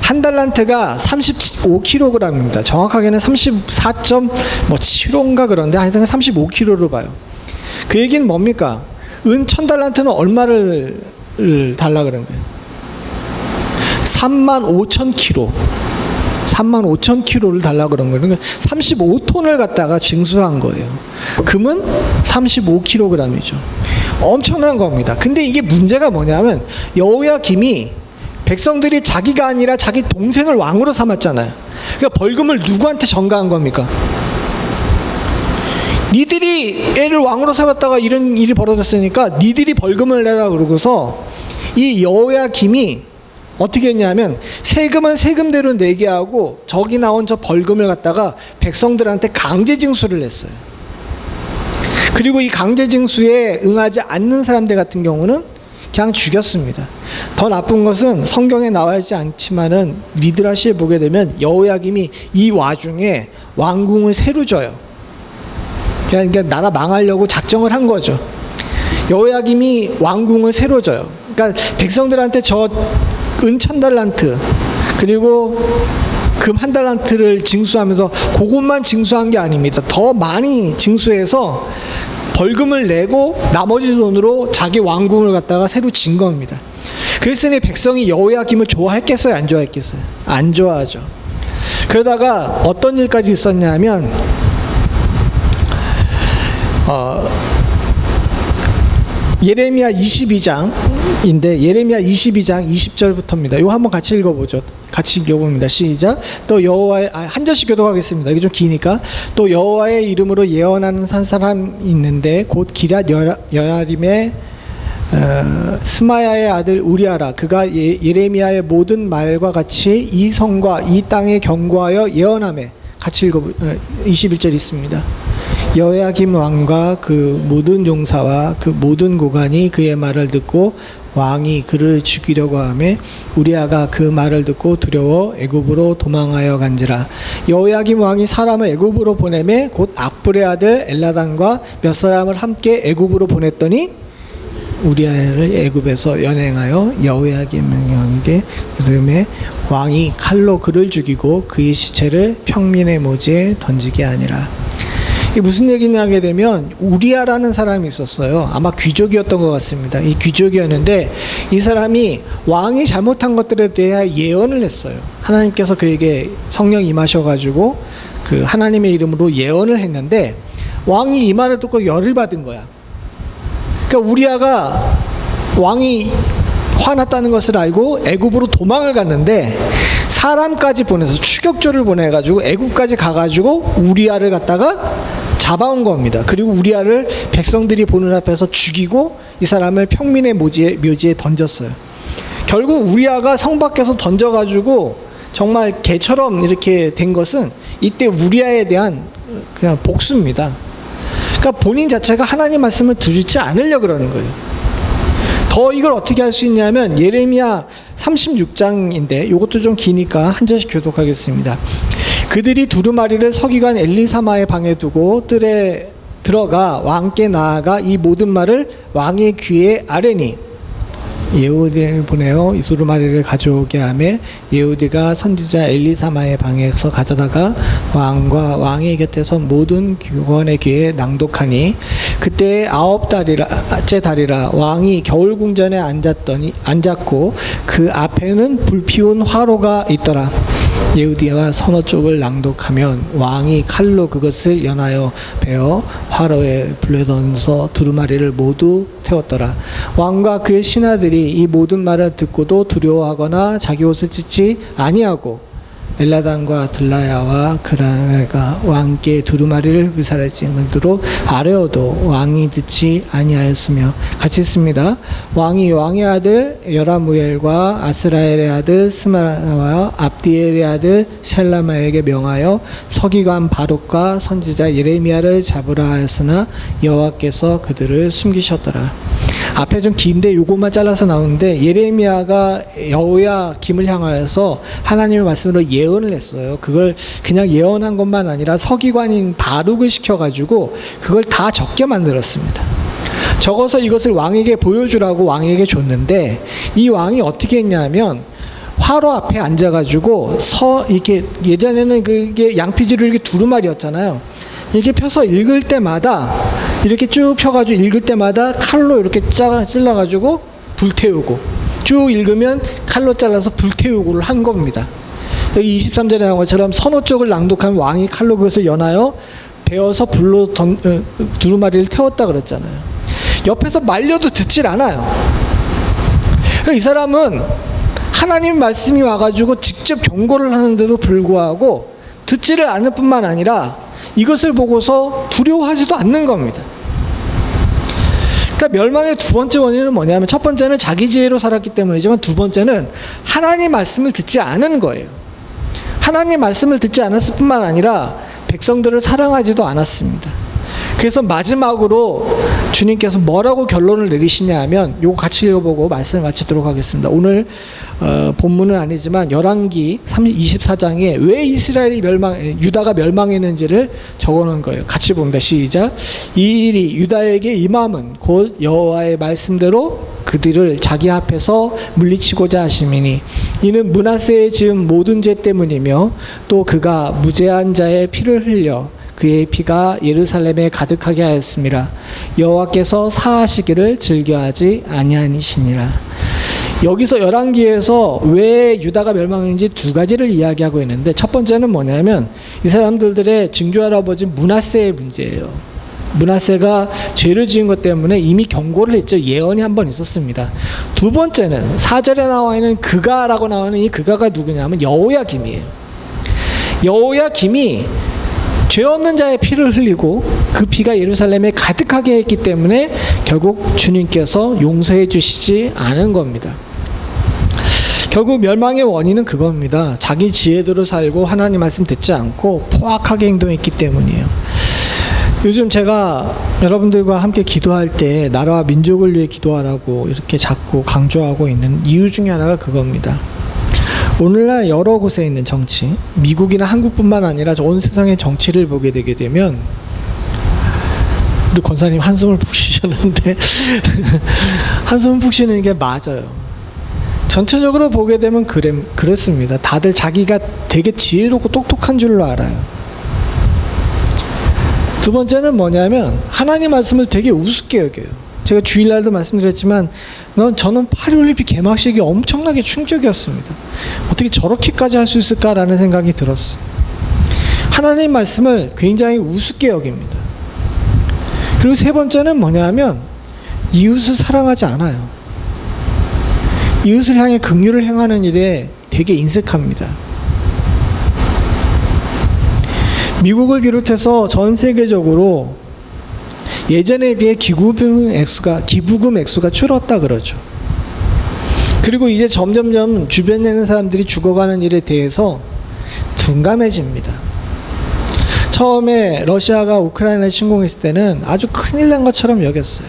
Speaker 2: 한 달란트가 35kg입니다. 정확하게는 34.7호인가 그런데 하여튼 35kg로 봐요. 그 얘기는 뭡니까? 은 1000달란트는 얼마를 달라 그런 거예요? 35,000kg. 35,000kg를 달라고 그런 거예요. 그러니까 35톤을 갖다가 징수한 거예요. 금은 35kg이죠. 엄청난 겁니다. 근데 이게 문제가 뭐냐면 여호야김이 백성들이 자기가 아니라 자기 동생을 왕으로 삼았잖아요. 그러니까 벌금을 누구한테 전가한 겁니까? 니들이 애를 왕으로 삼았다가 이런 일이 벌어졌으니까 니들이 벌금을 내라 그러고서 이 여호야김이 어떻게 했냐면 세금은 세금대로 내게 하고 저기 나온 저 벌금을 갖다가 백성들한테 강제징수를 했어요. 그리고 이 강제징수에 응하지 않는 사람들 같은 경우는 그냥 죽였습니다. 더 나쁜 것은 성경에 나와 있지 않지만은 미드라시에 보게 되면 여호야김이 이 와중에 왕궁을 새로 져요. 그러니까 나라 망하려고 작정을 한 거죠. 여호야김이 왕궁을 새로 져요. 그러니까 백성들한테 저 은 1000달란트 그리고 금 1달란트를 징수하면서 그것만 징수한 게 아닙니다. 더 많이 징수해서 벌금을 내고 나머지 돈으로 자기 왕궁을 갖다가 새로 진 겁니다. 그랬으니 백성이 여호야김을 좋아했겠어요? 안 좋아했겠어요? 안 좋아하죠. 그러다가 어떤 일까지 있었냐면 예레미야 22장인데 예레미야 22장 20절부터입니다. 이거 한번 같이 읽어보죠. 같이 읽어봅니다. 시작. 또 여호와의 한 절씩 교독하겠습니다. 이게 좀 기니까. 또 여호와의 이름으로 예언하는 산 사람이 있는데 곧 기럇 여아림의 스마야의 아들 우리아라. 그가 예레미야의 모든 말과 같이 이 성과 이 땅에 경고하여 예언하매. 같이 읽어 21절 있습니다. 여호야김 왕과 그 모든 용사와 그 모든 고관이 그의 말을 듣고 왕이 그를 죽이려고 하매 우리아가 그 말을 듣고 두려워 애굽으로 도망하여 간지라. 여호야김 왕이 사람을 애굽으로 보내매 곧 악불의 아들 엘라단과 몇 사람을 함께 애굽으로 보냈더니 우리아를 애굽에서 연행하여 여호야김 왕에게 이름에 왕이 칼로 그를 죽이고 그의 시체를 평민의 모지에 던지게 하니라. 이게 무슨 얘기냐 하게 되면 우리아라는 사람이 있었어요. 아마 귀족이었던 것 같습니다. 이 귀족이었는데 이 사람이 왕이 잘못한 것들에 대해 예언을 했어요. 하나님께서 그에게 성령 임하셔가지고 그 하나님의 이름으로 예언을 했는데 왕이 이 말을 듣고 열을 받은 거야. 그러니까 우리아가 왕이 화났다는 것을 알고 애굽으로 도망을 갔는데 사람까지 보내서 추격조를 보내가지고 애굽까지 가가지고 우리아를 갖다가 잡아온 겁니다. 그리고 우리아를 백성들이 보는 앞에서 죽이고 이 사람을 평민의 묘지에 던졌어요. 결국 우리아가 성 밖에서 던져가지고 정말 개처럼 이렇게 된 것은 이때 우리아에 대한 그냥 복수입니다. 그러니까 본인 자체가 하나님 말씀을 듣지 않으려고 그러는 거예요. 더 이걸 어떻게 할 수 있냐면 예레미야 36장인데 이것도 좀 기니까 한 절씩 교독하겠습니다. 그들이 두루마리를 서기관 엘리사마의 방에 두고 뜰에 들어가 왕께 나아가 이 모든 말을 왕의 귀에 아뢰니 예후디를 보내어 이 두루마리를 가져오게 하며 예후디가 선지자 엘리사마의 방에서 가져다가 왕과 왕의 곁에서 모든 귀관의 귀에 낭독하니 그때 9달째 달이라 왕이 겨울궁전에 앉았고 그 앞에는 불피운 화로가 있더라. 예후디가 서너 쪽을 낭독하면 왕이 칼로 그것을 연하여 베어 화로에 불려던져 두루마리를 모두 태웠더라. 왕과 그의 신하들이 이 모든 말을 듣고도 두려워하거나 자기 옷을 찢지 아니하고 엘라단과 들라야와 그라가 왕께 두루마리를 불사르지므로 아뢰어도 왕이 듣지 아니하였으며 같이 있습니다. 왕이 왕의 아들 여라무엘과 아스라엘의 아들 스마라와 압디엘의 아들 샬라마에게 명하여 서기관 바룩과 선지자 예레미야를 잡으라 하였으나 여호와께서 그들을 숨기셨더라. 앞에 좀 긴데 요것만 잘라서 나오는데 예레미야가 여호야김을 향하여서 하나님의 말씀으로 예언을 했어요. 그걸 그냥 예언한 것만 아니라 서기관인 바룩을 시켜가지고 그걸 다 적게 만들었습니다. 적어서 이것을 왕에게 보여주라고 왕에게 줬는데 이 왕이 어떻게 했냐면 화로 앞에 앉아가지고 이렇게 예전에는 그게 양피지로 이렇게 두루마리였잖아요. 이렇게 펴서 읽을 때마다 이렇게 쭉 펴가지고 읽을 때마다 칼로 이렇게 찔러가지고 불태우고 쭉 읽으면 칼로 잘라서 불태우고를 한 겁니다. 여기 23절에 나온 것처럼 서너 쪽을 낭독한 왕이 칼로 그것을 연하여 베어서 불로 두루마리를 태웠다 그랬잖아요. 옆에서 말려도 듣질 않아요. 이 사람은 하나님 말씀이 와가지고 직접 경고를 하는데도 불구하고 듣지를 않을 뿐만 아니라 이것을 보고서 두려워하지도 않는 겁니다. 그러니까 멸망의 두 번째 원인은 뭐냐면 첫 번째는 자기 지혜로 살았기 때문이지만 두 번째는 하나님 말씀을 듣지 않은 거예요. 하나님 말씀을 듣지 않았을 뿐만 아니라 백성들을 사랑하지도 않았습니다. 그래서 마지막으로 주님께서 뭐라고 결론을 내리시냐 하면 요거 같이 읽어보고 말씀을 마치도록 하겠습니다. 오늘 본문은 아니지만 열왕기 24장에 왜 이스라엘이 유다가 멸망했는지를 적어놓은 거예요. 같이 봅니다. 시작. 이 일이 유다에게 임함은 곧 여호와의 말씀대로 그들을 자기 앞에서 물리치고자 하심이니 이는 므낫세의 지은 모든 죄 때문이며 또 그가 무죄한 자의 피를 흘려 그의 피가 예루살렘에 가득하게 하였습니다. 여호와께서 사하시기를 즐겨하지 아니하시니라. 여기서 열왕기에서 왜 유다가 멸망했는지 두 가지를 이야기하고 있는데 첫 번째는 뭐냐면 이 사람들의 증조할아버지 므낫세의 문제예요. 므낫세가 죄를 지은 것 때문에 이미 경고를 했죠. 예언이 한 번 있었습니다. 두 번째는 4절에 나와 있는 그가라고 나오는 이 그가가 누구냐면 여호야김이에요. 여호야김이 죄 없는 자의 피를 흘리고 그 피가 예루살렘에 가득하게 했기 때문에 결국 주님께서 용서해 주시지 않은 겁니다. 결국 멸망의 원인은 그겁니다. 자기 지혜대로 살고 하나님 말씀 듣지 않고 포악하게 행동했기 때문이에요. 요즘 제가 여러분들과 함께 기도할 때 나라와 민족을 위해 기도하라고 이렇게 자꾸 강조하고 있는 이유 중에 하나가 그겁니다. 오늘날 여러 곳에 있는 정치, 미국이나 한국뿐만 아니라 온 세상의 정치를 보게 되게 되면 우리 권사님 한숨을 푹 쉬셨는데 한숨을 푹 쉬는 게 맞아요. 전체적으로 보게 되면 그렇습니다. 다들 자기가 되게 지혜롭고 똑똑한 줄로 알아요. 두 번째는 뭐냐면 하나님 말씀을 되게 우습게 여겨요. 제가 주일날도 말씀드렸지만 저는 파리올림픽 개막식이 엄청나게 충격이었습니다. 어떻게 저렇게까지 할 수 있을까라는 생각이 들었어요. 하나님 말씀을 굉장히 우습게 여깁니다. 그리고 세 번째는 뭐냐면 이웃을 사랑하지 않아요. 이웃을 향해 긍휼을 행하는 일에 되게 인색합니다. 미국을 비롯해서 전 세계적으로 예전에 비해 기부금 액수가 줄었다 그러죠. 그리고 이제 점점점 주변에 있는 사람들이 죽어가는 일에 대해서 둔감해집니다. 처음에 러시아가 우크라이나에 침공했을 때는 아주 큰일 난 것처럼 여겼어요.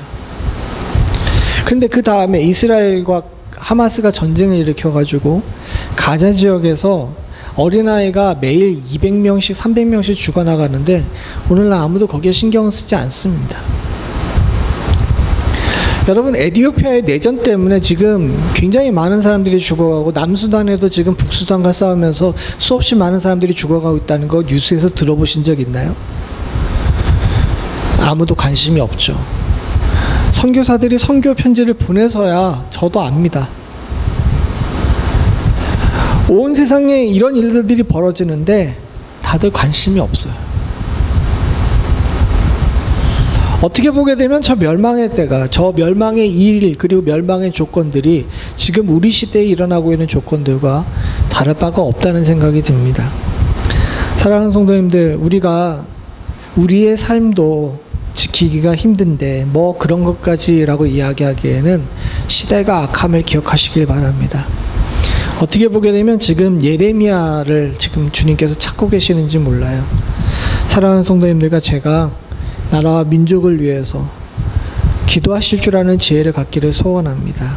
Speaker 2: 근데 그 다음에 이스라엘과 하마스가 전쟁을 일으켜가지고 가자 지역에서 어린아이가 매일 200명씩 300명씩 죽어나가는데 오늘날 아무도 거기에 신경을 쓰지 않습니다. 여러분, 에티오피아의 내전 때문에 지금 굉장히 많은 사람들이 죽어가고 남수단에도 지금 북수단과 싸우면서 수없이 많은 사람들이 죽어가고 있다는 거 뉴스에서 들어보신 적 있나요? 아무도 관심이 없죠. 선교사들이 선교 편지를 보내서야 저도 압니다. 온 세상에 이런 일들이 벌어지는데 다들 관심이 없어요. 어떻게 보게 되면 저 멸망의 때가, 저 멸망의 일, 그리고 멸망의 조건들이 지금 우리 시대에 일어나고 있는 조건들과 다를 바가 없다는 생각이 듭니다. 사랑하는 성도님들, 우리가 우리의 삶도 지키기가 힘든데 뭐 그런 것까지라고 이야기하기에는 시대가 악함을 기억하시길 바랍니다. 어떻게 보게 되면 지금 예레미야를 지금 주님께서 찾고 계시는지 몰라요. 사랑하는 성도님들과 제가 나라와 민족을 위해서 기도하실 줄 아는 지혜를 갖기를 소원합니다.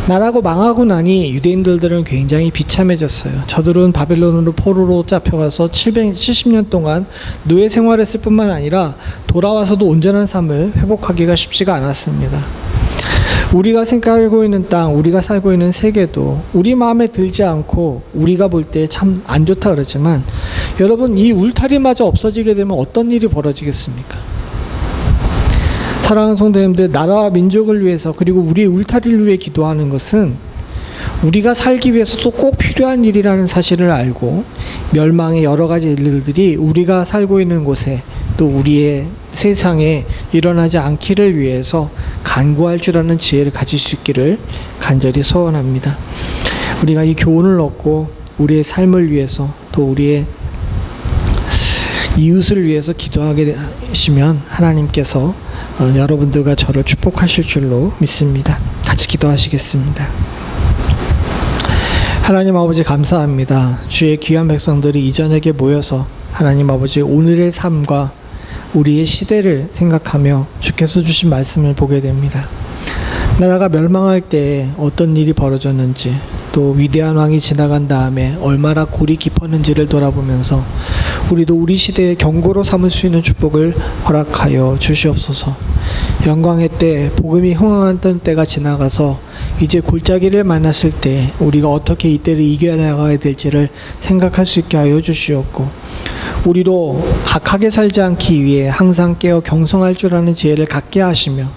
Speaker 2: 나라가 망하고 나니 유대인들은 굉장히 비참해졌어요. 저들은 바벨론으로 포로로 잡혀가서 770년 동안 노예 생활했을 뿐만 아니라 돌아와서도 온전한 삶을 회복하기가 쉽지가 않았습니다. 우리가 생각하고 있는 땅, 우리가 살고 있는 세계도 우리 마음에 들지 않고 우리가 볼 때 참 안 좋다 그러지만 여러분, 이 울타리마저 없어지게 되면 어떤 일이 벌어지겠습니까? 사랑하는 성도님들, 나라와 민족을 위해서 그리고 우리의 울타리를 위해 기도하는 것은 우리가 살기 위해서도 꼭 필요한 일이라는 사실을 알고 멸망의 여러 가지 일들이 우리가 살고 있는 곳에 또 우리의 세상에 일어나지 않기를 위해서 간구할 줄 아는 지혜를 가질 수 있기를 간절히 소원합니다. 우리가 이 교훈을 얻고 우리의 삶을 위해서 또 우리의 이웃을 위해서 기도하게 되시면 하나님께서 여러분들과 저를 축복하실 줄로 믿습니다. 같이 기도하시겠습니다. 하나님 아버지, 감사합니다. 주의 귀한 백성들이 이 저녁에 모여서 하나님 아버지 오늘의 삶과 우리의 시대를 생각하며 주께서 주신 말씀을 보게 됩니다. 나라가 멸망할 때 어떤 일이 벌어졌는지, 또 위대한 왕이 지나간 다음에 얼마나 골이 깊었는지를 돌아보면서 우리도 우리 시대의 경고로 삼을 수 있는 축복을 허락하여 주시옵소서. 영광의 때, 복음이 흥황하던 때가 지나가서 이제 골짜기를 만났을 때 우리가 어떻게 이때를 이겨나가야 될지를 생각할 수 있게 하여 주시옵고, 우리도 악하게 살지 않기 위해 항상 깨어 경성할 줄 아는 지혜를 갖게 하시며,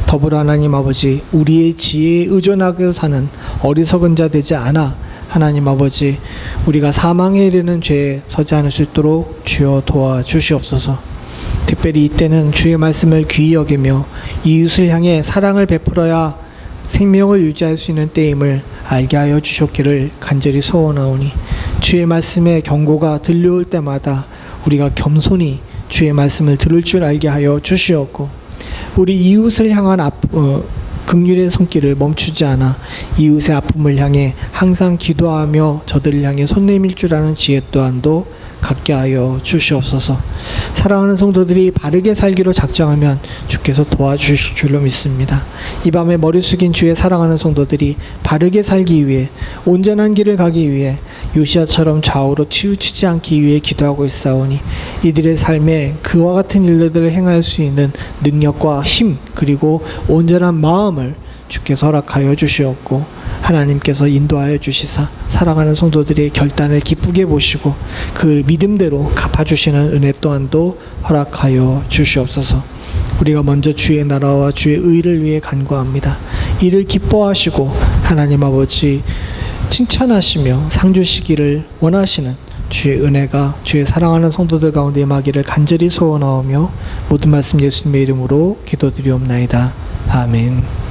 Speaker 2: 더불어 하나님 아버지 우리의 지혜에 의존하고 사는 어리석은 자 되지 않아 하나님 아버지 우리가 사망에 이르는 죄에 서지 않을 수 있도록 주여 도와주시옵소서. 특별히 이때는 주의 말씀을 귀히 여기며 이웃을 향해 사랑을 베풀어야 생명을 유지할 수 있는 때임을 알게 하여 주셨기를 간절히 소원하오니, 주의 말씀의 경고가 들려올 때마다 우리가 겸손히 주의 말씀을 들을 줄 알게 하여 주시옵고, 우리 이웃을 향한 긍휼의 손길을 멈추지 않아 이웃의 아픔을 향해 항상 기도하며 저들을 향해 손 내밀 줄 아는 지혜 또한도 갖게 하여 주시옵소서. 사랑하는 성도들이 바르게 살기로 작정하면 주께서 도와주실 줄로 믿습니다. 이 밤에 머리 숙인 주의 사랑하는 성도들이 바르게 살기 위해, 온전한 길을 가기 위해 요시야처럼 좌우로 치우치지 않기 위해 기도하고 있사오니, 이들의 삶에 그와 같은 일들을 행할 수 있는 능력과 힘 그리고 온전한 마음을 주께서 허락하여 주시옵고, 하나님께서 인도하여 주시사 사랑하는 성도들의 결단을 기쁘게 보시고 그 믿음대로 갚아주시는 은혜 또한도 허락하여 주시옵소서. 우리가 먼저 주의 나라와 주의 의를 위해 간구합니다. 이를 기뻐하시고 하나님 아버지 칭찬하시며 상 주시기를 원하시는 주의 은혜가 주의 사랑하는 성도들 가운데 임하기를 간절히 소원하오며 모든 말씀 예수님의 이름으로 기도드리옵나이다. 아멘.